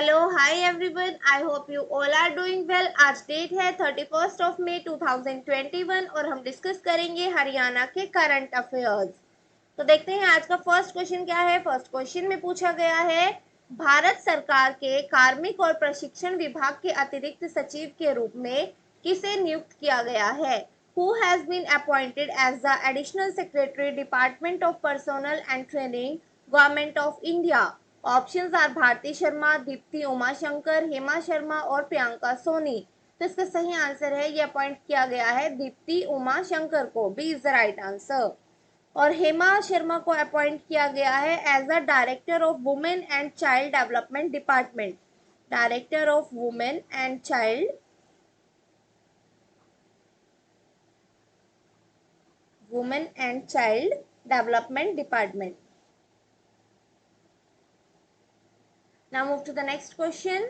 Hello hi everyone, I hope you all are doing well. आज date है 31 मई 2021 और हम डिस्कस करेंगे हरियाणा के करंट अफेयर्स। तो देखते हैं आज का फर्स्ट क्वेश्चन क्या है। फर्स्ट क्वेश्चन में पूछा गया है, भारत सरकार के कार्मिक और प्रशिक्षण विभाग के अतिरिक्त सचिव के रूप में किसे नियुक्त किया गया है? Who has been appointed as the additional secretary department of personnel and training, government of India? Options are Bharti Sharma, Deepti Umashankar, Hema Sharma और प्रियंका सोनी। तो इसका सही आंसर है, ये अपॉइंट किया गया है दीप्ति उमाशंकर को। B is the right answer. और हेमा शर्मा को अपॉइंट किया गया है as a director of women and child development department. Director of women and child development department. Now move to the next question.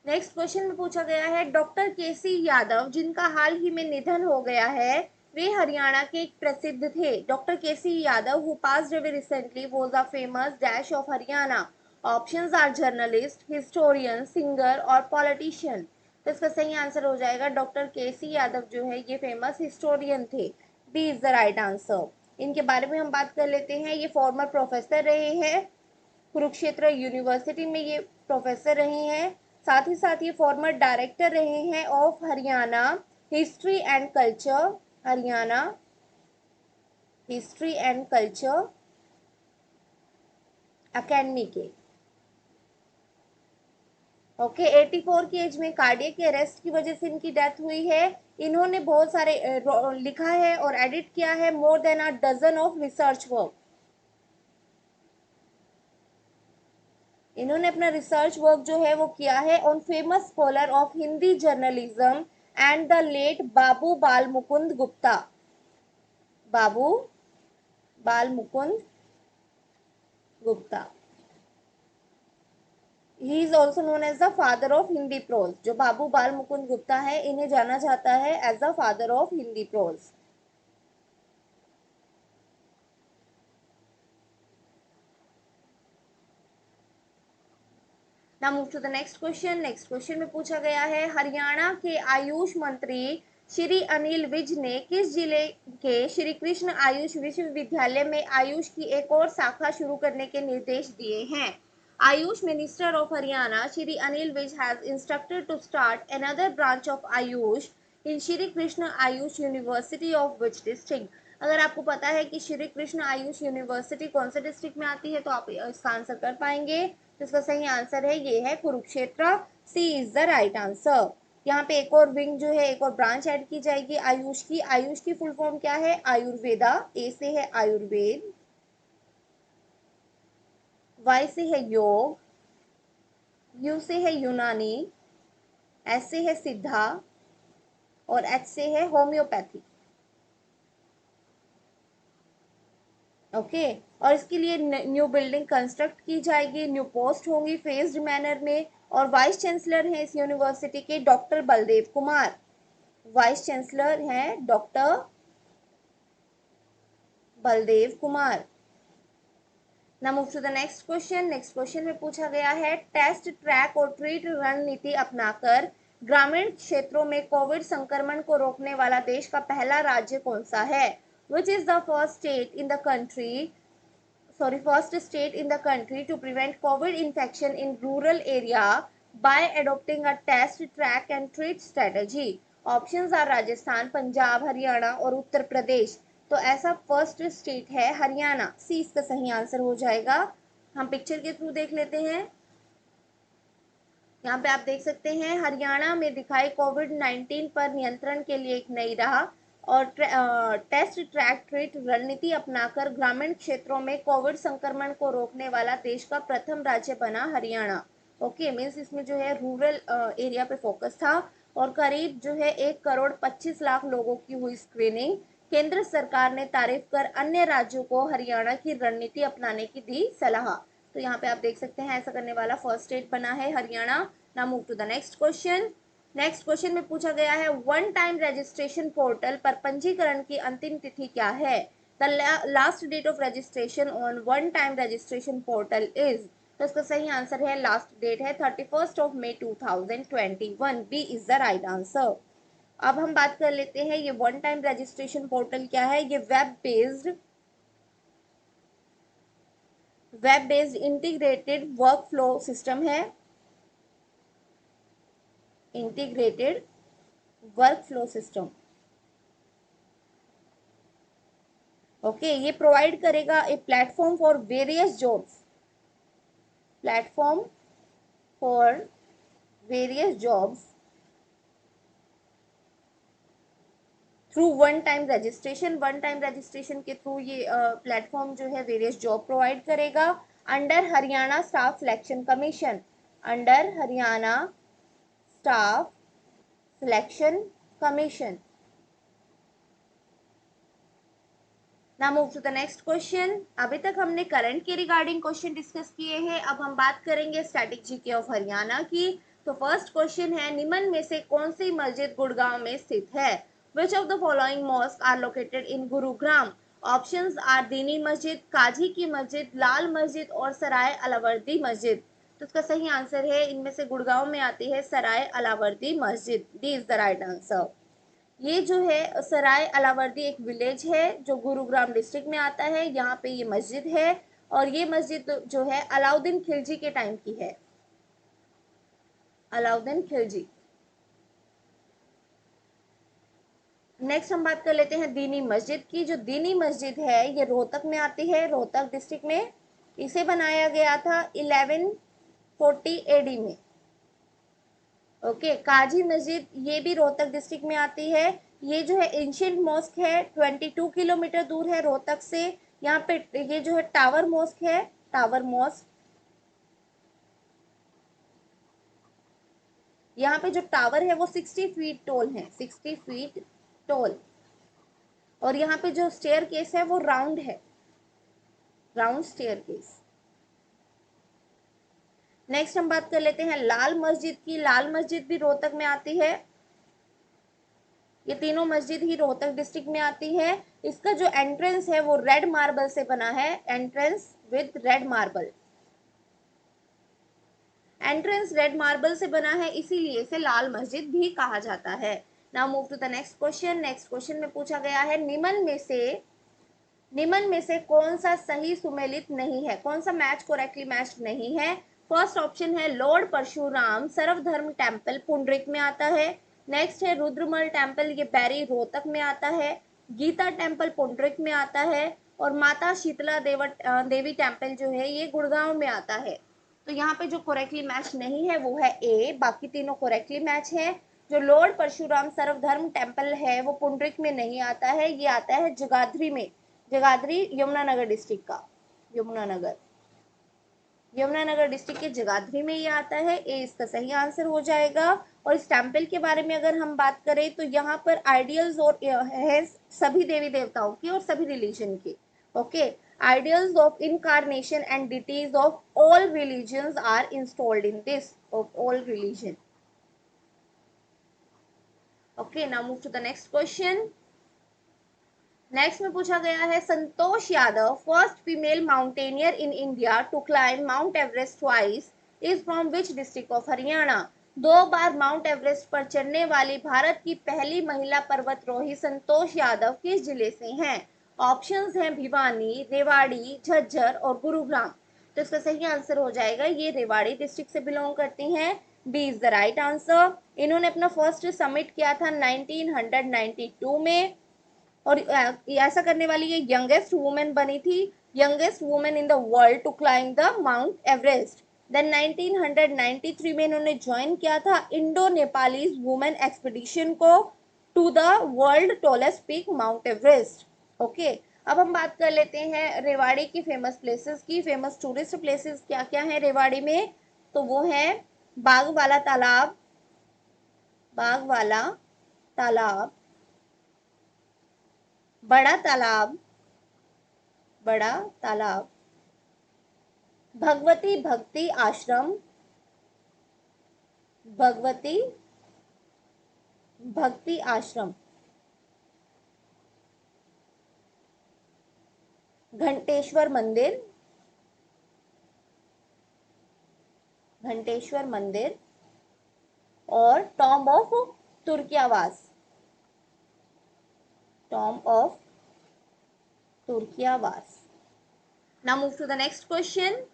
Next question में पूछा गया है, डॉक्टर केसी यादव जिनका हाल ही में निधन हो गया है, वे हरियाणा के एक प्रसिद्ध थे। Doctor K C Yadav who passed away recently was a famous dash of Haryana. Options are journalist, historian, singer और पॉलिटिशियन। तो इसका सही आंसर हो जाएगा डॉक्टर केसी यादव जो है ये फेमस हिस्टोरियन थे। B is the right answer. इनके बारे में हम बात कर लेते हैं। ये फॉर्मर प्रोफेसर रहे हैं, कुरुक्षेत्र यूनिवर्सिटी में ये प्रोफेसर रहे हैं। साथ ही साथ ये फॉर्मर डायरेक्टर रहे हैं of Haryana history and culture, Haryana history and culture academy के। ओके 84 की एज में कार्डियक अरेस्ट की वजह से इनकी डेथ हुई है। इन्होंने बहुत सारे लिखा है और एडिट किया है more than a dozen of research work. इन्होंने अपना रिसर्च वर्क जो है वो किया है on famous scholar of Hindi journalism and the late Babu Bal Mukund Gupta. Babu Bal Mukund Gupta, he is also known as the father of Hindi prose. जो बाबू बाल मुकुंद गुप्ता है इन्हें जाना जाता है as the father of Hindi prose. Now move to the next question. Next question में पूछा गया है, हरियाणा के आयुष मंत्री श्री अनिल विज ने किस जिले के श्री कृष्ण आयुष विश्वविद्यालय में आयुष की एक और शाखा शुरू करने के निर्देश दिए हैं? Ayush minister of Haryana Shri Anil Vij has instructed to start another branch of Ayush in Shri Krishna Ayush university of which district? अगर आपको पता है कि श्री कृष्ण आयुष यूनिवर्सिटी कौन से डिस्ट्रिक्ट में आती है तो आप इसका आंसर कर पाएंगे। तो इसका सही आंसर है ये है कुरुक्षेत्र। सी इज द राइट आंसर। यहाँ पे एक और विंग जो है, एक और ब्रांच ऐड की जाएगी आयुष की। आयुष की फुल फॉर्म क्या है? आयुर्वेदा। ए से है आयुर्वेद, वाई से है योग, यू से है यूनानी, एस से है सिद्धा और एच से है होम्योपैथी। ओके और इसके लिए न्यू बिल्डिंग कंस्ट्रक्ट की जाएगी, न्यू पोस्ट होंगी फेज्ड मैनर में। और वाइस चांसलर हैं इस यूनिवर्सिटी के doctor Baldev Kumar. Vice chancellor हैं doctor Baldev Kumar. Now move to the next question. Next question में पूछा गया है, टेस्ट ट्रैक और ट्रीट रणनीति अपनाकर ग्रामीण क्षेत्रों में कोविड संक्रमण को रोकने वाला देश का पहला राज्य कौन सा है? Which is the first state in the country first state in the country to prevent COVID infection in rural area by adopting a test, track and treat strategy? Options are Rajasthan, Punjab, Haryana और उत्तर प्रदेश। तो ऐसा फर्स्ट स्टेट है हरियाणा। सी इसका सही answer हो जाएगा। हम picture के थ्रू देख लेते हैं। यहाँ पे आप देख सकते हैं हरियाणा में दिखाई कोविड-19 पर नियंत्रण के लिए एक नई राह और टेस्ट ट्रैक ट्रीट रणनीति अपनाकर ग्रामीण क्षेत्रों में कोविड संक्रमण को रोकने वाला देश का प्रथम राज्य बना हरियाणा। ओके मीन्स इसमें जो है रूरल एरिया पे फोकस था और करीब जो है 1,25,00,000 लोगों की हुई स्क्रीनिंग। केंद्र सरकार ने तारीफ कर अन्य राज्यों को हरियाणा की रणनीति अपनाने की दी सलाह। तो यहाँ पे आप देख सकते हैं ऐसा करने वाला फर्स्ट स्टेट बना है Haryana. Now move to the next question. Next question में पूछा गया है, वन टाइम रजिस्ट्रेशन पोर्टल पर पंजीकरण की अंतिम तिथि क्या है? The last date of registration on one time registration portal is तो इसका सही आंसर है, लास्ट डेट है 31 मई 2021। B is the right answer. अब हम बात कर लेते हैं ये वन टाइम रजिस्ट्रेशन पोर्टल क्या है। ये web based integrated work flow system है। Integrated work flow system, okay. ये प्रोवाइड करेगा a platform for various jobs, platform for various jobs through one time registration. One time registration के through ये platform जो है वेरियस जॉब प्रोवाइड करेगा under Haryana staff selection commission, under Haryana staff selection commission. Now move to the next question. अभी तक हमने current के regarding question discuss किए हैं, अब हम बात करेंगे स्टैटिक जीके ऑफ हरियाणा की। तो फर्स्ट क्वेश्चन है, निम्न में से कौन सी मस्जिद गुड़गांव में स्थित है। Which of the following mosque are located in Gurugram. Options are Deeni Masjid, काजी की मस्जिद, लाल मस्जिद और सराय अलावर्दी मस्जिद। तो इसका सही आंसर है, इनमें से गुड़गांव में आती है सराय अलावर्दी मस्जिद। D is the right answer. ये जो है सराय अलावर्दी एक विलेज है जो गुरुग्राम डिस्ट्रिक्ट में आता है, यहाँ पे ये मस्जिद है। और ये मस्जिद जो है अलाउद्दीन खिलजी के टाइम की है, अलाउद्दीन खिलजी। नेक्स्ट हम बात कर लेते हैं दीनी मस्जिद की। जो दीनी मस्जिद है ये रोहतक में आती है, रोहतक डिस्ट्रिक्ट में। इसे बनाया गया था 1140 एडी में, ओके। काजी मस्जिद ये भी रोहतक डिस्ट्रिक्ट में आती है। ये जो है एंशियंट मॉस्क है, 22 किलोमीटर दूर है रोहतक से। यहाँ पे ये जो है टावर मॉस्क है, टावर मॉस्क। यहाँ पे जो टावर है वो 60 फीट टॉल है, 60 फीट टॉल। और यहाँ पे जो स्टेयर केस है वो राउंड है, राउंड स्टेयर केस। नेक्स्ट हम बात कर लेते हैं लाल मस्जिद की। लाल मस्जिद भी रोहतक में आती है, ये तीनों मस्जिद ही रोहतक डिस्ट्रिक्ट में आती है। इसका जो एंट्रेंस है वो रेड मार्बल से बना है, entrance with red marble. Entrance red marble से बना है, इसीलिए इसे लाल मस्जिद भी कहा जाता है। Now move to the next question. Next question में पूछा गया है, निम्न में से कौन सा सही सुमेलित नहीं है, कौन सा मैच करेक्टली मैच्ड नहीं है। फर्स्ट ऑप्शन है लॉर्ड परशुराम सर्वधर्म टेम्पल पुंडरिक में आता है। नेक्स्ट है रुद्रमल टेम्पल, ये बैरी रोहतक में आता है। गीता टेम्पल पुंडरिक में आता है। और माता शीतला देवी टेम्पल जो है ये गुड़गांव में आता है। तो यहाँ पे जो करेक्टली मैच नहीं है वो है ए, बाकी तीनों करेक्टली मैच है। जो लॉर्ड परशुराम सर्वधर्म टेम्पल है वो पुंडरिक में नहीं आता है, ये आता है जगाधरी में, जगाधरी यमुनानगर डिस्ट्रिक्ट का, यमुनानगर, यमुनानगर डिस्ट्रिक्ट के जगाधरी में ये आता है। ए इसका सही आंसर हो जाएगा। और इस टेम्पल के बारे में अगर हम बात करें तो यहाँ पर आइडियल्स और है सभी देवी देवताओं की और सभी रिलीजन के, okay. Ideals of incarnation and deities of all religions are installed in this, of all religion, okay. Now move to the next question. Next में पूछा गया है, Santosh Yadav first female mountaineer in India to climb Mount Everest twice is from which district of Haryana. 2 बार Mount Everest पर चढ़ने वाली भारत की पहली महिला पर्वतरोही संतोष यादव किस जिले से हैं। ऑप्शंस हैं भिवानी, रेवाड़ी, झज्जर और गुरुग्राम। तो इसका सही आंसर हो जाएगा, ये रेवाड़ी डिस्ट्रिक्ट से बिलोंग करती हैं। B is the right answer. इन्होंने अपना फर्स्ट समिट किया था 1992 में। और ऐसा करने वाली ये यंगेस्ट वुमेन बनी थी, youngest women in the world to climb the mount Everest. Then 1993 में इन्होंने ज्वाइन किया था इंडो नेपालीज वुमेन एक्सपीडिशन को to the world tallest peak mount Everest, okay. अब हम बात कर लेते हैं रेवाड़ी की फेमस प्लेसेस की। फेमस टूरिस्ट प्लेसेस क्या क्या है रेवाड़ी में, तो वो है बाग वाला तालाब, बाग वाला तालाब, बड़ा तालाब, बड़ा तालाब, भगवती भक्ति आश्रम, भगवती भक्ति आश्रम, घंटेश्वर मंदिर, घंटेश्वर मंदिर और tomb of Turkiyawas, tomb of Turkiyawas. Now move to the next question.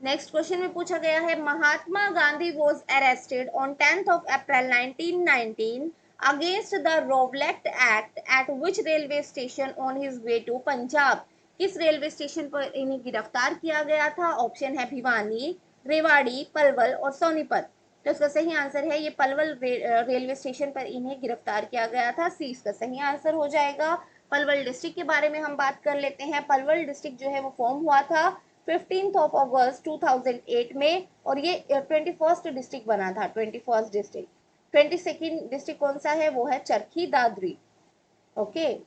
Next question में पूछा गया है Mahatma Gandhi was arrested on 10th of April 1919 against the Rowlatt Act at which railway station on his way to Punjab. किस रेलवे स्टेशन पर इन्हें गिरफ्तार किया गया था? ऑप्शन है भिवानी, रेवाड़ी, पलवल और सोनीपत। तो इसका सही आंसर है ये पलवल रेलवे स्टेशन पर इन्हें गिरफ्तार किया गया था। सी इसका सही आंसर हो जाएगा। पलवल डिस्ट्रिक्ट के बारे में हम बात कर लेते हैं। पलवल डिस्ट्रिक्ट जो है वो फॉर्म हुआ था 15th of August 2008 में और ये 21st डिस्ट्रिक्ट बना था। 21st district. 22nd डिस्ट्रिक्ट कौन सा है? वो है चरखी दादरी। ओके,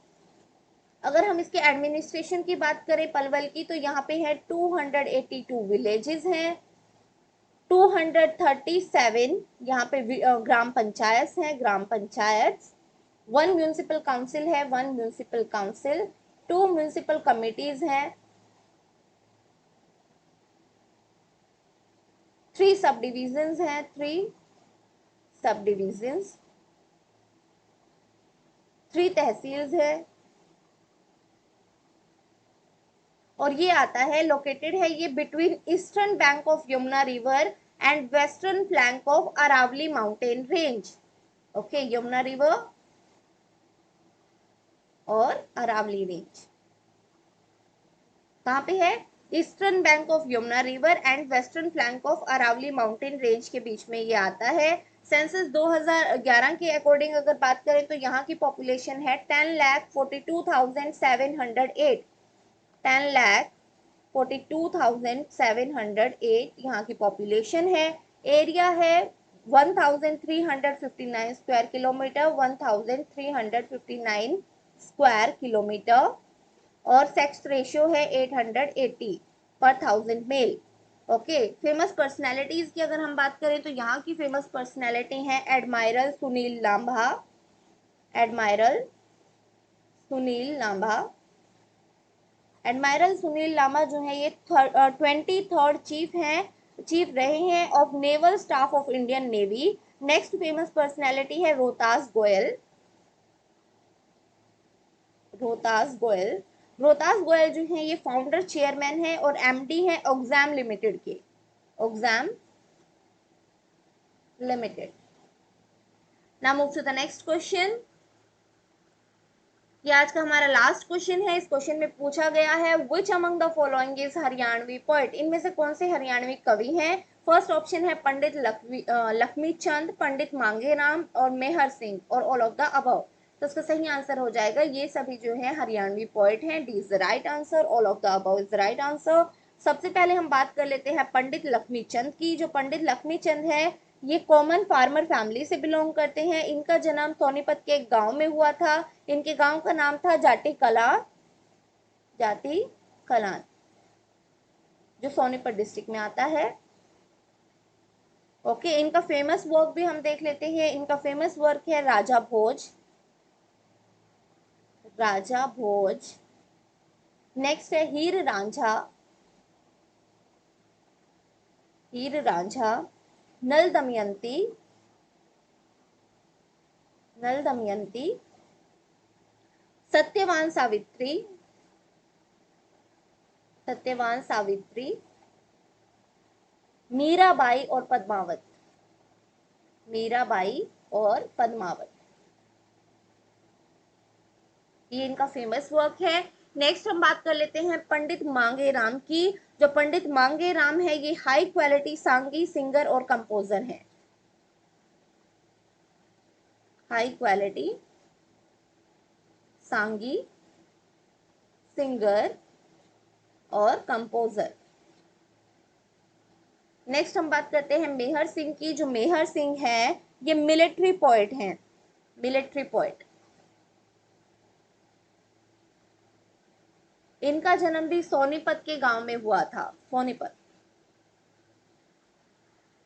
अगर हम इसके एडमिनिस्ट्रेशन की बात करें पलवल की, तो यहाँ पे है 282 विलेजेस हैं, 237 यहाँ पे ग्राम पंचायत हैं, ग्राम पंचायत, 1 म्यूनिसिपल काउंसिल है, 1 म्यूनिसिपल काउंसिल, 2 म्यूनिसिपल कमिटीज हैं, 3 सब डिविजन्स हैं, 3 सब डिविजन्स, 3 तहसील्स है और ये आता है लोकेटेड है ये between eastern bank of Yamuna river and western flank of Aravalli mountain range. Okay, Yamuna river और अरावली रेंज कहाँ पे है? Eastern bank of Yamuna river and western flank of Aravalli mountain range के बीच में ये आता है। सेंसस 2011 के अकॉर्डिंग अगर बात करें तो यहाँ की पॉपुलेशन है 10,42,708, 10,42,708 यहाँ की पॉपुलेशन है। एरिया है 1359 स्क्वायर किलोमीटर, 1359 स्क्वायर किलोमीटर और सेक्स रेशियो है 880 पर 1000 मेल। ओके, फेमस पर्सनैलिटीज की अगर हम बात करें तो यहाँ की फेमस पर्सनैलिटी है admiral Sunil Lamba, admiral Sunil Lamba. Admiral Sunil Lamba जो है ये 23rd चीफ रहे हैं of naval staff of Indian navy. Next famous personality है रोहतास गोयल, रोहतास गोयल। रोहतास गोयल जो है ये फाउंडर चेयरमैन है और एमडी है ऑक्सैम लिमिटेड के, Oxam limited. Now move to the next question. ये आज का हमारा लास्ट क्वेश्चन है। इस क्वेश्चन में पूछा गया है which among the following is Haryanvi poet. इनमें से कौन से हरियाणवी कवि हैं? फर्स्ट ऑप्शन है पंडित लक्ष्मी चंद, पंडित मांगेराम और मेहर सिंह और ऑल ऑफ द अबव। तो इसका सही आंसर हो जाएगा ये सभी जो है हरियाणवी पोएट हैं। D is the right answer, all of the above is the right answer. सबसे पहले हम बात कर लेते हैं पंडित लक्ष्मी चंद की। जो पंडित लक्ष्मी चंद है ये कॉमन फार्मर फैमिली से बिलोंग करते हैं। इनका जन्म सोनीपत के एक गांव में हुआ था। इनके गांव का नाम था जाटी कला, जाटी कलान, जो सोनीपत डिस्ट्रिक्ट में आता है। ओके, इनका फेमस वर्क भी हम देख लेते हैं। इनका फेमस वर्क है राजा भोज, राजा भोज। नेक्स्ट है हीर रांझा, हीर रांझा, नल दमयंती, नल दमयंती, सत्यवान सावित्री, सत्यवान सावित्री, मीराबाई और पद्मावत, मीराबाई और पद्मावत। ये इनका फेमस वर्क है। नेक्स्ट हम बात कर लेते हैं पंडित मांगेराम की। जो पंडित मांगेराम है ये हाई क्वालिटी सांगी सिंगर और कंपोजर हैं, हाई क्वालिटी सांगी सिंगर और कंपोजर। नेक्स्ट हम बात करते हैं मेहर सिंह की। जो मेहर सिंह है ये मिलिट्री पोएट हैं, मिलिट्री पोएट। इनका जन्म भी सोनीपत के गांव में हुआ था, सोनीपत।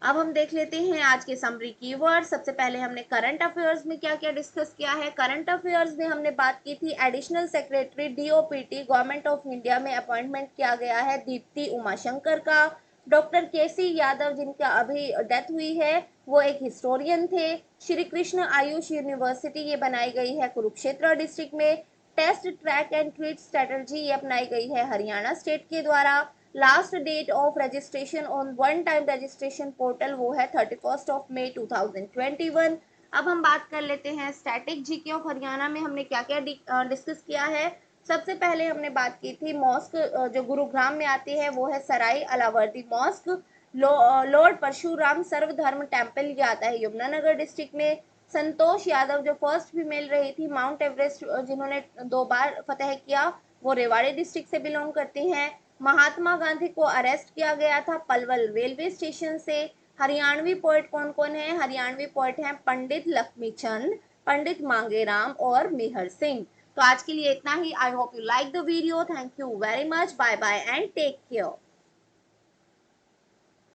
अब हम देख लेते हैं आज के समरी कीवर्ड। सबसे पहले हमने करंट अफेयर्स में क्या क्या डिस्कस किया है। करंट अफेयर्स में हमने बात की थी additional secretary DOPT government of India में अपॉइंटमेंट किया गया है दीप्ति उमाशंकर का। डॉक्टर केसी यादव जिनका अभी डेथ हुई है, वो एक हिस्टोरियन थे। श्री कृष्ण आयुष यूनिवर्सिटी ये बनाई गई है कुरुक्षेत्र डिस्ट्रिक्ट में। Test track and treat strategy ये अपनाई गई है हरियाणा स्टेट के द्वारा। Last date of registration on one time registration portal वो है 31 मई 2021। अब हम बात कर लेते हैं स्टैटिक जीके ऑफ हरियाणा में हमने क्या क्या डिस्कस किया है। सबसे पहले हमने बात की थी मॉस्क जो गुरुग्राम में आती है वो है सराय अलावर्दी मॉस्क। लॉर्ड परशुराम सर्वधर्म टेम्पल ये आता है यमुनानगर डिस्ट्रिक्ट में। संतोष यादव जो फर्स्ट फीमेल रही थी माउंट एवरेस्ट जिन्होंने 2 बार फतेह किया, वो रेवाड़ी डिस्ट्रिक्ट से बिलोंग करती हैं। महात्मा गांधी को अरेस्ट किया गया था पलवल रेलवे स्टेशन से। हरियाणवी पोएट कौन कौन है? हरियाणवी पोएट हैं पंडित लक्ष्मीचंद, पंडित मांगेराम और मेहर सिंह। तो आज के लिए इतना ही। I hope you like the video. Thank you very much. Bye bye and take care.